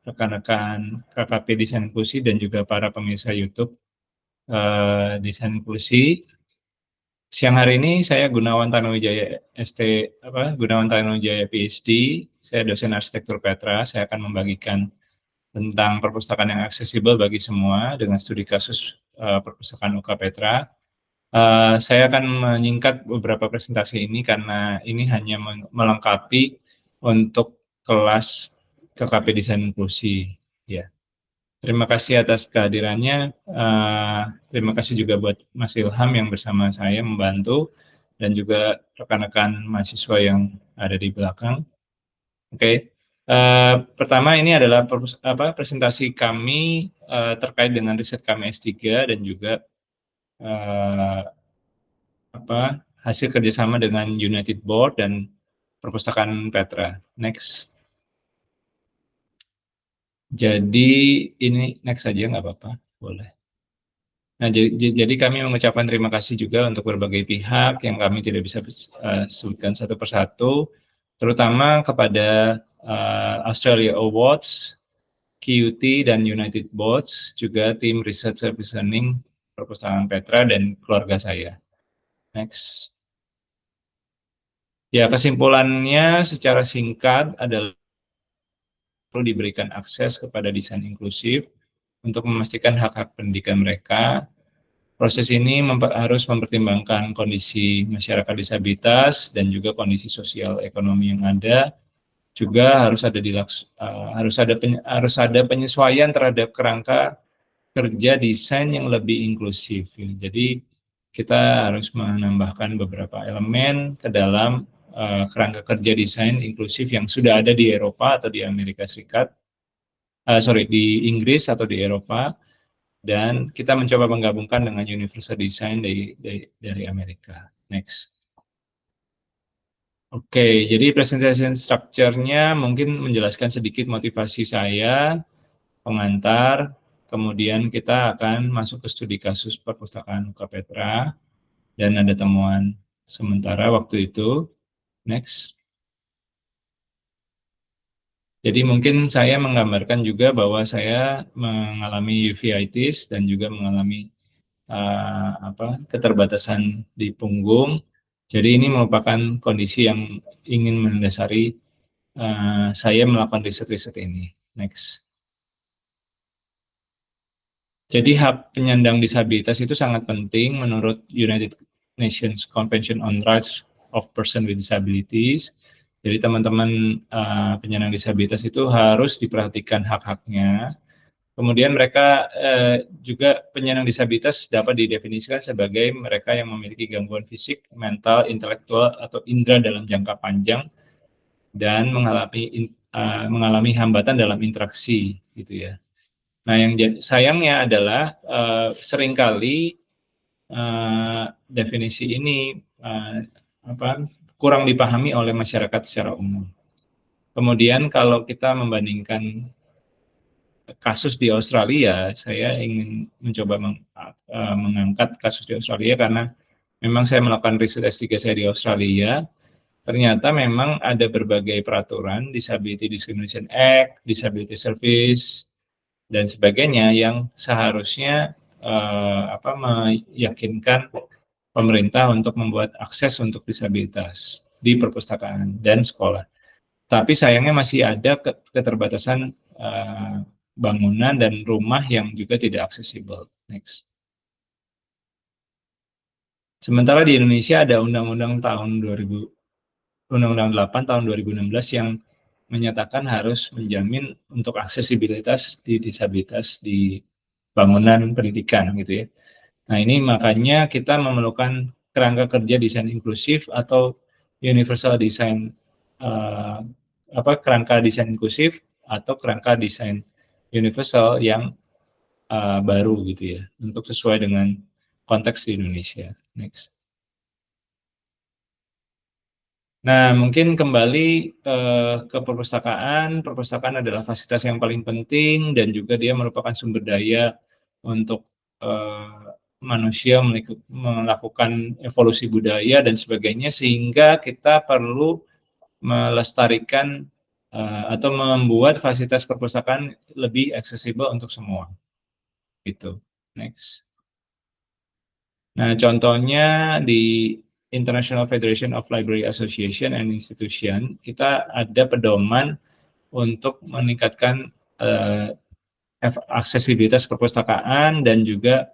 rekan-rekan KKP Desain Inklusi dan juga para pemirsa YouTube Desain Inklusi. Siang hari ini saya Gunawan Tanuwijaya Gunawan Tanuwijaya PhD. Saya dosen arsitektur Petra. Saya akan membagikan tentang perpustakaan yang aksesibel bagi semua dengan studi kasus perpustakaan UK Petra. Saya akan menyingkat beberapa presentasi ini karena ini hanya melengkapi untuk kelas KKP Desain Inklusi. Ya. Terima kasih atas kehadirannya. Terima kasih juga buat Mas Ilham yang bersama saya membantu dan juga rekan-rekan mahasiswa yang ada di belakang. Oke. Pertama ini adalah presentasi kami terkait dengan riset kami S3 dan juga hasil kerjasama dengan United Board dan Perpustakaan Petra. Next. Jadi ini next saja nggak apa-apa, boleh. Nah, jadi kami mengucapkan terima kasih juga untuk berbagai pihak yang kami tidak bisa sebutkan satu persatu, terutama kepada Australia Awards, QUT, dan United Boards, juga tim Research Service Learning Perpustakaan Petra dan keluarga saya. Next. Ya, kesimpulannya secara singkat adalah perlu diberikan akses kepada desain inklusif untuk memastikan hak-hak pendidikan mereka. Proses ini harus mempertimbangkan kondisi masyarakat disabilitas dan juga kondisi sosial ekonomi yang ada. Juga harus ada penyesuaian terhadap kerangka kerja desain yang lebih inklusif. Jadi kita harus menambahkan beberapa elemen ke dalam kerangka kerja desain inklusif yang sudah ada di Eropa atau di Amerika Serikat, di Inggris atau di Eropa, dan kita mencoba menggabungkan dengan Universal Design dari Amerika. Next. Oke, jadi presentation structure-nya mungkin menjelaskan sedikit motivasi saya, pengantar, kemudian kita akan masuk ke studi kasus perpustakaan UK Petra, dan ada temuan sementara waktu itu. Next. Jadi mungkin saya menggambarkan juga bahwa saya mengalami uveitis dan juga mengalami keterbatasan di punggung. Jadi ini merupakan kondisi yang ingin mendasari saya melakukan riset-riset ini. Next. Jadi hak penyandang disabilitas itu sangat penting menurut United Nations Convention on Rights of Persons with Disabilities. Jadi teman-teman penyandang disabilitas itu harus diperhatikan hak-haknya. Kemudian mereka juga penyandang disabilitas dapat didefinisikan sebagai mereka yang memiliki gangguan fisik, mental, intelektual, atau indera dalam jangka panjang dan mengalami hambatan dalam interaksi, gitu ya. Nah, yang sayangnya adalah seringkali definisi ini kurang dipahami oleh masyarakat secara umum. Kemudian kalau kita membandingkan kasus di Australia, saya ingin mencoba mengangkat kasus di Australia karena memang saya melakukan riset S3 saya di Australia. Ternyata memang ada berbagai peraturan, Disability Discrimination Act, Disability Service, dan sebagainya yang seharusnya meyakinkan pemerintah untuk membuat akses untuk disabilitas di perpustakaan dan sekolah. Tapi sayangnya masih ada keterbatasan bangunan dan rumah yang juga tidak aksesibel. Next. Sementara di Indonesia ada Undang-Undang 8 tahun 2016 yang menyatakan harus menjamin untuk aksesibilitas di disabilitas di bangunan pendidikan, gitu ya. Nah, ini makanya kita memerlukan kerangka kerja desain inklusif atau universal design, kerangka desain inklusif atau kerangka desain universal yang baru, gitu ya, untuk sesuai dengan konteks di Indonesia. Next. Nah, mungkin kembali ke perpustakaan. Perpustakaan adalah fasilitas yang paling penting dan juga dia merupakan sumber daya untuk manusia melakukan evolusi budaya dan sebagainya, sehingga kita perlu melestarikan atau membuat fasilitas perpustakaan lebih aksesibel untuk semua. Gitu. Next. Nah, contohnya di International Federation of Library Association and Institution, kita ada pedoman untuk meningkatkan aksesibilitas perpustakaan dan juga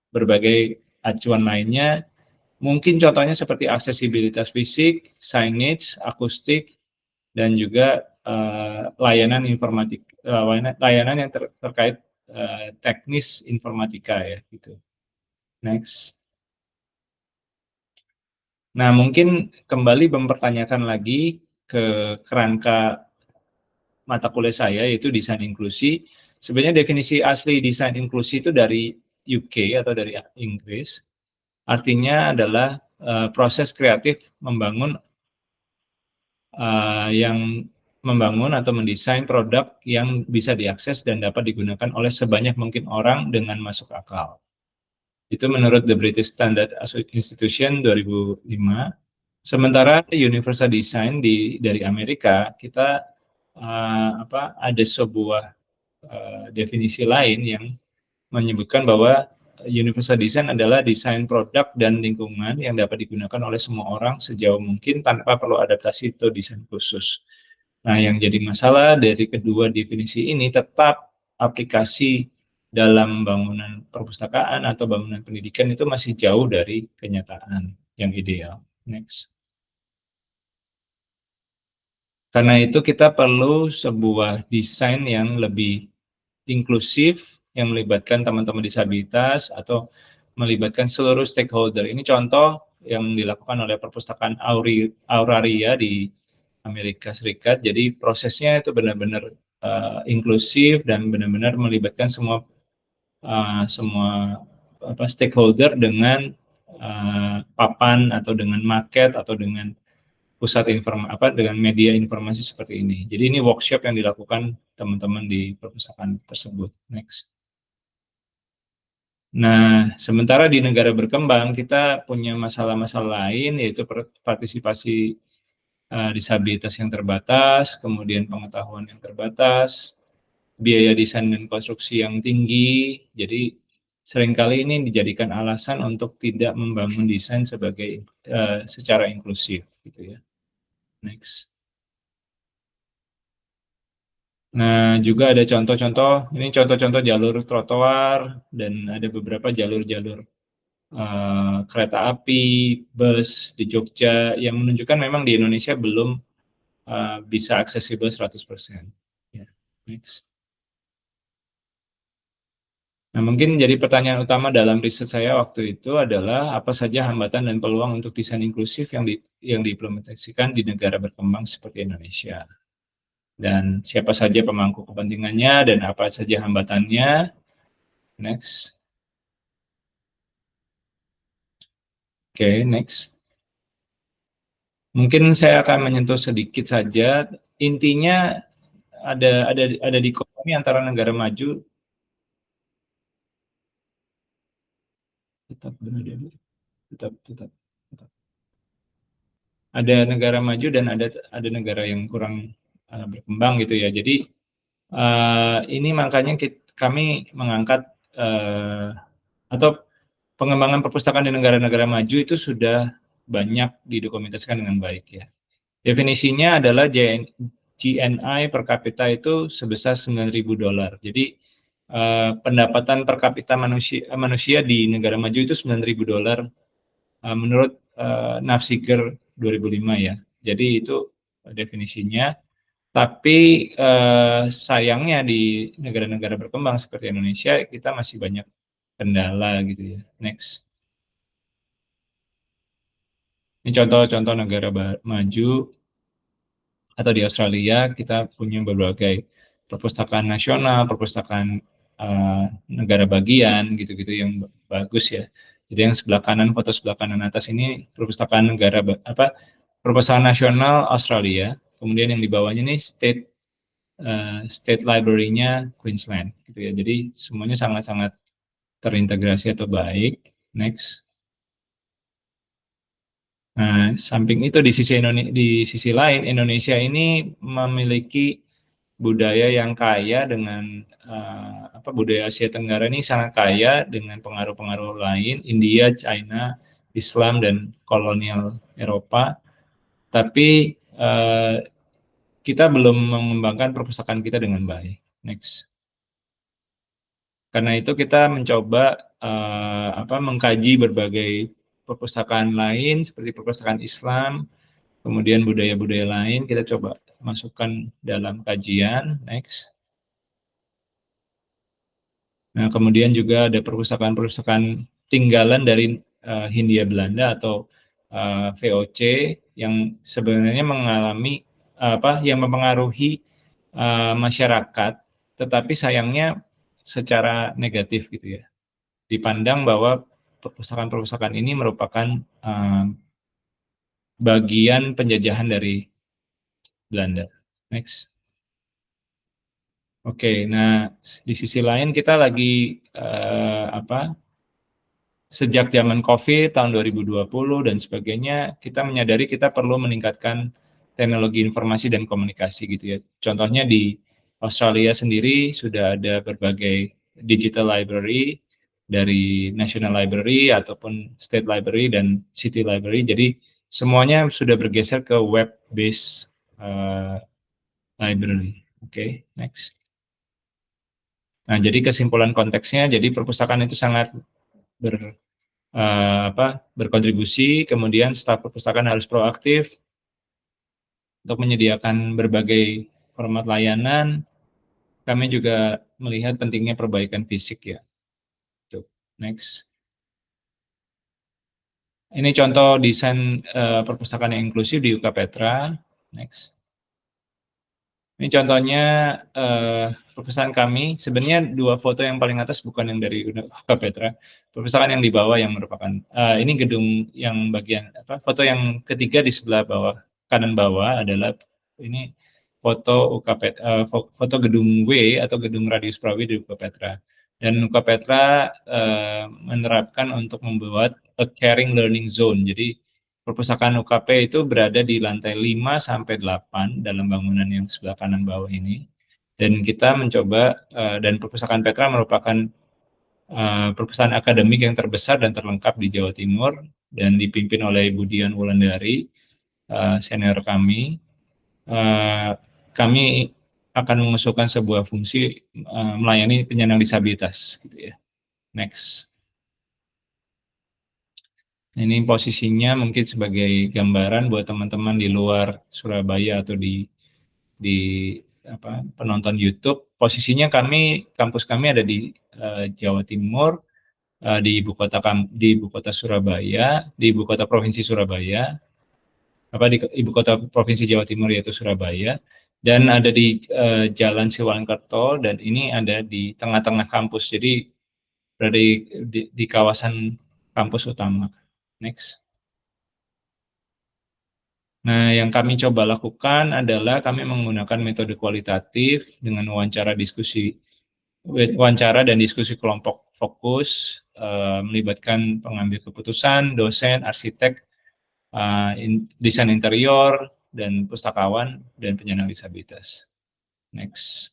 berbagai acuan lainnya. Mungkin contohnya seperti aksesibilitas fisik, signage, akustik, dan juga layanan informatik, layanan yang terkait teknis informatika ya gitu. Next. Nah, mungkin kembali mempertanyakan lagi ke kerangka mata kuliah saya, yaitu desain inklusi. Sebenarnya definisi asli desain inklusi itu dari UK atau dari Inggris. Artinya adalah proses kreatif yang membangun atau mendesain produk yang bisa diakses dan dapat digunakan oleh sebanyak mungkin orang dengan masuk akal. Itu menurut The British Standard Institution 2005. Sementara Universal Design dari Amerika, kita ada sebuah definisi lain yang menyebutkan bahwa Universal Design adalah desain produk dan lingkungan yang dapat digunakan oleh semua orang sejauh mungkin tanpa perlu adaptasi atau desain khusus. Nah, yang jadi masalah dari kedua definisi ini tetap aplikasi dalam bangunan perpustakaan atau bangunan pendidikan itu masih jauh dari kenyataan yang ideal. Next. Karena itu kita perlu sebuah desain yang lebih inklusif, yang melibatkan teman-teman disabilitas atau melibatkan seluruh stakeholder. Ini contoh yang dilakukan oleh perpustakaan Auraria di Amerika Serikat. Jadi prosesnya itu benar-benar inklusif dan benar-benar melibatkan semua stakeholder dengan papan atau dengan market atau dengan pusat dengan media informasi seperti ini. Jadi ini workshop yang dilakukan teman-teman di perpustakaan tersebut. Next. Nah, sementara di negara berkembang kita punya masalah-masalah lain, yaitu partisipasi disabilitas yang terbatas, kemudian pengetahuan yang terbatas, biaya desain dan konstruksi yang tinggi. Jadi seringkali ini dijadikan alasan untuk tidak membangun desain secara inklusif, gitu ya. Next. Nah, juga ada contoh-contoh, ini contoh-contoh jalur trotoar dan ada beberapa jalur-jalur kereta api, bus di Jogja yang menunjukkan memang di Indonesia belum bisa aksesibel 100%. Ya, next. Nah, mungkin jadi pertanyaan utama dalam riset saya waktu itu adalah apa saja hambatan dan peluang untuk desain inklusif yang diimplementasikan di negara berkembang seperti Indonesia. Dan siapa saja pemangku kepentingannya dan apa saja hambatannya. Next. Oke, next. Mungkin saya akan menyentuh sedikit saja. Intinya ada dikotomi antara negara maju tetap berada tetap tetap tetap. Ada negara maju dan ada negara yang kurang berkembang gitu ya. Jadi ini makanya kami mengangkat atau pengembangan perpustakaan di negara-negara maju itu sudah banyak didokumentasikan dengan baik ya. Definisinya adalah GNI per kapita itu sebesar $9.000. Jadi pendapatan per kapita manusia di negara maju itu $9.000 menurut Nafziger 2005 ya. Jadi itu definisinya. Tapi sayangnya di negara-negara berkembang seperti Indonesia kita masih banyak kendala gitu ya. Next. Ini contoh-contoh negara maju atau di Australia kita punya berbagai perpustakaan nasional, perpustakaan negara bagian gitu-gitu yang bagus ya. Jadi yang sebelah kanan, foto sebelah kanan atas ini perpustakaan perpustakaan nasional Australia. Kemudian yang di bawahnya ini State Library-nya Queensland gitu ya. Jadi semuanya sangat-sangat terintegrasi atau baik. Next. Nah, samping itu di sisi lain Indonesia ini memiliki budaya yang kaya dengan budaya Asia Tenggara ini sangat kaya dengan pengaruh-pengaruh lain, India, China, Islam dan kolonial Eropa. Tapi kita belum mengembangkan perpustakaan kita dengan baik. Next. Karena itu kita mencoba mengkaji berbagai perpustakaan lain seperti perpustakaan Islam, kemudian budaya-budaya lain kita coba masukkan dalam kajian. Next. Nah, kemudian juga ada perpustakaan-perpustakaan tinggalan dari Hindia Belanda atau VOC yang sebenarnya yang mempengaruhi masyarakat, tetapi sayangnya secara negatif gitu ya. Dipandang bahwa perpustakaan-perpustakaan ini merupakan bagian penjajahan dari Belanda. Next. Oke, nah di sisi lain kita lagi sejak zaman COVID tahun 2020 dan sebagainya, kita menyadari kita perlu meningkatkan teknologi informasi dan komunikasi gitu ya. Contohnya di Australia sendiri sudah ada berbagai digital library dari National Library ataupun State Library dan City Library. Jadi semuanya sudah bergeser ke web based library. Oke, next. Nah, jadi kesimpulan konteksnya, jadi perpustakaan itu sangat ber, berkontribusi, kemudian staf perpustakaan harus proaktif untuk menyediakan berbagai format layanan. Kami juga melihat pentingnya perbaikan fisik ya. Tuh. Next. Ini contoh desain perpustakaan yang inklusif di UK Petra. Next. Ini contohnya perpustakaan kami. Sebenarnya dua foto yang paling atas bukan yang dari UK Petra. Perpustakaan yang di bawah yang merupakan ini gedung yang bagian foto yang ketiga di sebelah bawah kanan bawah adalah ini foto foto gedung W atau gedung Radius Prawi di UK Petra. Dan UK Petra menerapkan untuk membuat a caring learning zone. Jadi perpustakaan UKP itu berada di lantai 5 sampai 8 dalam bangunan yang sebelah kanan bawah ini. Dan kita mencoba, dan perpustakaan Petra merupakan perpustakaan akademik yang terbesar dan terlengkap di Jawa Timur dan dipimpin oleh Budian Wulandari, senior kami. Kami akan mengusulkan sebuah fungsi melayani penyandang disabilitas, gitu ya. Next. Ini posisinya mungkin sebagai gambaran buat teman-teman di luar Surabaya atau di penonton YouTube. Posisinya kampus kami ada di Jawa Timur, di ibu kota Surabaya, di ibu kota provinsi Surabaya, di ibu kota provinsi Jawa Timur yaitu Surabaya, dan ada di Jalan Siwalunkerto, dan ini ada di tengah-tengah kampus. Jadi berada di kawasan kampus utama. Next. Nah, yang kami coba lakukan adalah kami menggunakan metode kualitatif dengan wawancara dan diskusi kelompok fokus, melibatkan pengambil keputusan, dosen, arsitek, desain interior, dan pustakawan, dan penyandang disabilitas. Next.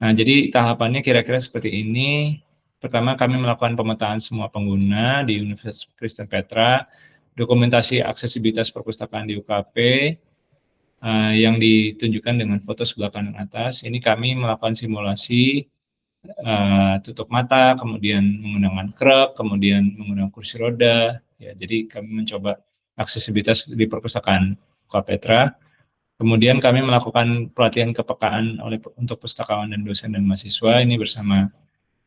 Nah, jadi tahapannya kira-kira seperti ini. Pertama, kami melakukan pemetaan semua pengguna di Universitas Kristen Petra, dokumentasi aksesibilitas perpustakaan di UKP, yang ditunjukkan dengan foto sebelah kanan atas. Ini kami melakukan simulasi tutup mata, kemudian menggunakan krek, kemudian menggunakan kursi roda. Ya, jadi kami mencoba aksesibilitas di perpustakaan UKP Petra. Kemudian kami melakukan pelatihan kepekaan untuk pustakawan dan dosen dan mahasiswa ini bersama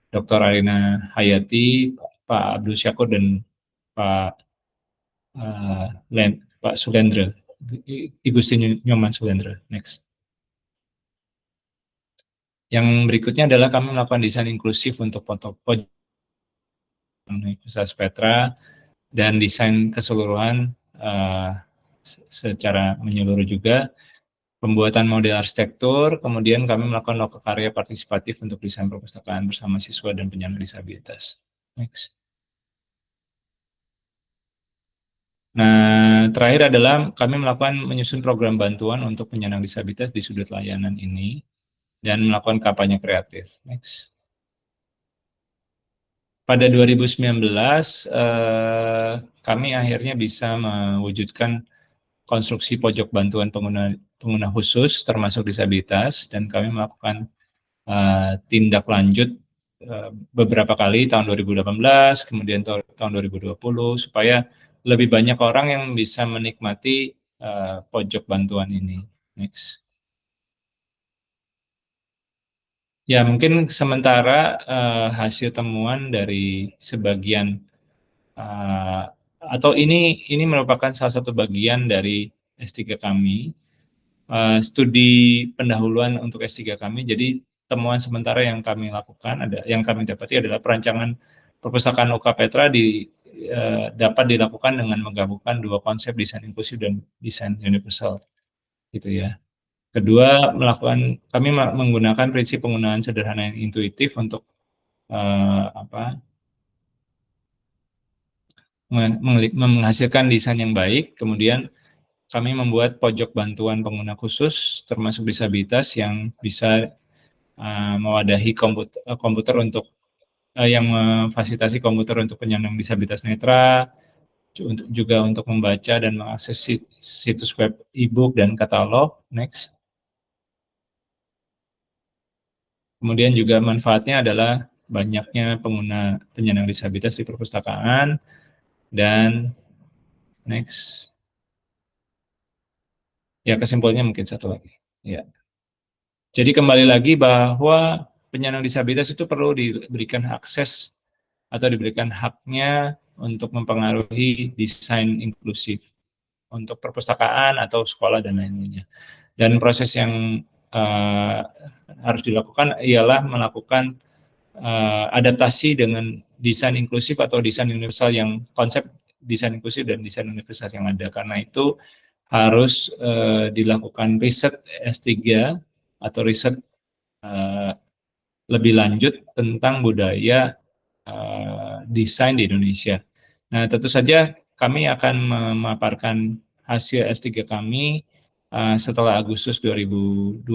Dr. Arina Hayati, Pak Abdul Syakur, dan Pak Pak Sulendra, Igusti Nyoman Sulendra. Next. Yang berikutnya adalah kami melakukan desain inklusif untuk pojok Universitas Petra dan desain keseluruhan secara menyeluruh juga. Pembuatan model arsitektur, kemudian kami melakukan lokakarya partisipatif untuk desain perpustakaan bersama siswa dan penyandang disabilitas. Next. Nah, terakhir adalah kami menyusun program bantuan untuk penyandang disabilitas di sudut layanan ini dan melakukan kampanye kreatif. Next. Pada 2019, kami akhirnya bisa mewujudkan konstruksi pojok bantuan pengguna khusus termasuk disabilitas, dan kami melakukan tindak lanjut beberapa kali tahun 2018, kemudian tahun 2020, supaya lebih banyak orang yang bisa menikmati pojok bantuan ini. Next. Ya, mungkin sementara hasil temuan dari sebagian atau ini merupakan salah satu bagian dari S3 kami, studi pendahuluan untuk S3 kami. Jadi temuan sementara yang kami lakukan yang kami dapati adalah perancangan perpustakaan UK Petra dapat dilakukan dengan menggabungkan dua konsep desain inklusif dan desain universal, gitu ya. Kedua, kami menggunakan prinsip penggunaan sederhana yang intuitif untuk menghasilkan desain yang baik. Kemudian kami membuat pojok bantuan pengguna khusus termasuk disabilitas yang bisa mewadahi komputer untuk yang memfasilitasi komputer untuk penyandang disabilitas netra, juga untuk membaca dan mengakses situs web e-book dan katalog. Next. Kemudian juga manfaatnya adalah banyaknya pengguna penyandang disabilitas di perpustakaan. Dan next. Ya, kesimpulannya mungkin satu lagi. Ya. Jadi kembali lagi bahwa penyandang disabilitas itu perlu diberikan akses atau diberikan haknya untuk mempengaruhi desain inklusif untuk perpustakaan atau sekolah dan lain-lainnya. Dan proses yang harus dilakukan ialah melakukan adaptasi dengan desain inklusif atau desain universal, yang konsep desain inklusif dan desain universal yang ada. Karena itu harus dilakukan riset S3 atau riset lebih lanjut tentang budaya desain di Indonesia. Nah, tentu saja kami akan memaparkan hasil S3 kami setelah Agustus 2024,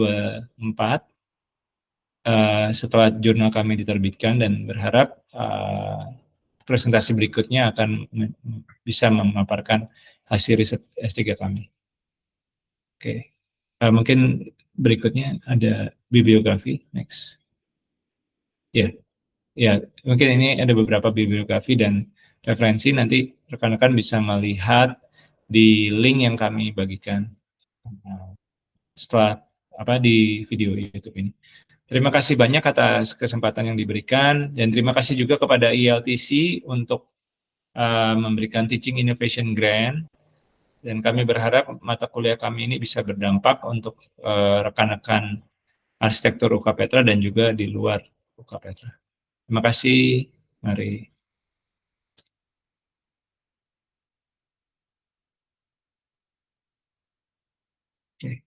setelah jurnal kami diterbitkan, dan berharap presentasi berikutnya akan bisa memaparkan hasil riset S3 kami. Oke, mungkin berikutnya ada bibliografi. Next. Ya, ya, mungkin ini ada beberapa bibliografi dan referensi. Nanti rekan-rekan bisa melihat di link yang kami bagikan setelah di video YouTube ini. Terima kasih banyak atas kesempatan yang diberikan, dan terima kasih juga kepada ILTC untuk memberikan Teaching Innovation Grant, dan kami berharap mata kuliah kami ini bisa berdampak untuk rekan-rekan arsitektur UK Petra dan juga di luar UK Petra. Terima kasih. Mari. Oke.